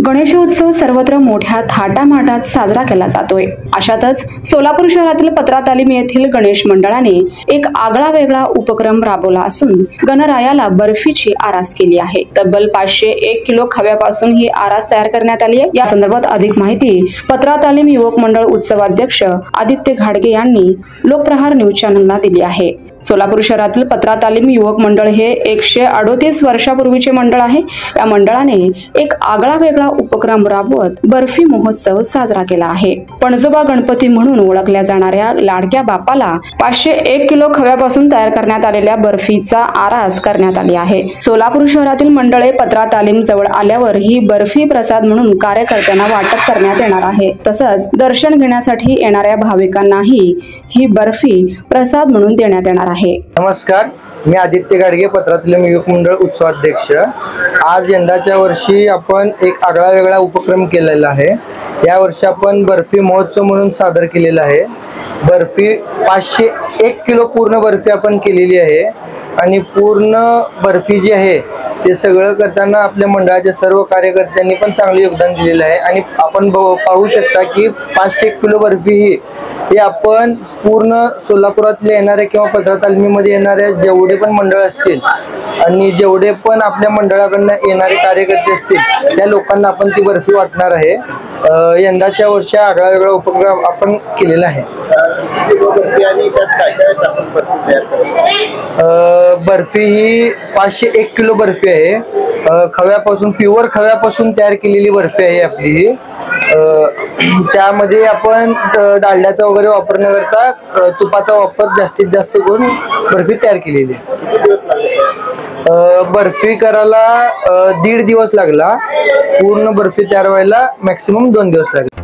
गणेशोत्सव सर्वत्र मोठ्या थाटामाटात साजरा केला जातोय। अशातच सोलापूर शहरातील पत्रा तालीम येथील गणेश मंडळाने एक आगळा वेगळा उपक्रम राबवला असून गणरायाला बर्फीची आरास केली आहे। तब्बल 501 किलो खव्यापासून ही आरास तयार करण्यात आली आहे। या संदर्भात अधिक माहिती पत्रा तालीम युवक मंडळ उत्सवाध्यक्ष आदित्य घाडगे यांनी लोकप्रहार न्यूज चॅनलला दिली आहे। सोलापूर शहरातील पत्रा तालीम युवक मंडळ हे 138 वर्षापूर्वीचे मंडळ आहे। या मंडळाने एक आगळा वेगळा उपक्रम राबवत बर्फी महोत्सव साजरा केला आहे। पणजोबा गणपती म्हणून ओळखल्या जाणाऱ्या लाडक्या बापाला 501 किलो खव्यापासून तयार करण्यात आलेल्या बर्फीचा आरास करण्यात आली आहे। सोलापूर शहरातील मंडळे पत्रा तालीम जवळ आल्यावर ही बर्फी प्रसाद म्हणून कार्यकर्त्यांना वाटप करण्यात येणार आहे। तसंच दर्शन घेण्यासाठी येणाऱ्या भाविकांनाही ही बर्फी प्रसाद म्हणून देण्यात येणार आहे। नमस्कार, मी आदित्य घाडगे, पत्रा तालीम युवक मंडळ उत्सवाध्यक्ष। आज यंदाच्या वर्षी आपण एक आगळा वेगळा उपक्रम केलेला आहे। या वर्षी आपण बर्फी महोत्सव म्हणून सादर केलेला आहे। बर्फी 501 किलो पूर्ण बर्फी आपण केलेली आहे आणि पूर्ण बर्फी जी आहे ते सगळं करताना आपल्या मंडळाच्या सर्व कार्यकर्त्यांनी पण चांगले योगदान दिलेलं आहे। आणि आपण पाहू शकता की 501 किलो बर्फी ही आपण पूर्ण सोलापुरातले येणारे किंवा पत्रा तालमीमध्ये येणारे जेवढे पण मंडळ असतील आणि जेवढे पण आपल्या मंडळाकडनं येणारे कार्यकर्ते असतील त्या लोकांना आपण ती बर्फी वाटणार आहे। यंदाच्या वर्षी आगळा वेगळा उपक्रम आपण केलेला आहे। बर्फी ही 501 किलो बर्फी आहे। खव्यापासून, प्युअर खव्यापासून तयार केलेली बर्फी आहे आपली ही। त्यामध्ये आपण डालड्याचा वगैरे वापर न करता तुपाचा वापर जास्तीत जास्त करून बर्फी तयार केलेली आहे। बर्फी करायला 1.5 दिवस लागला। पूर्ण बर्फी तयार व्हायला मॅक्सिमम 2 दिवस लागले।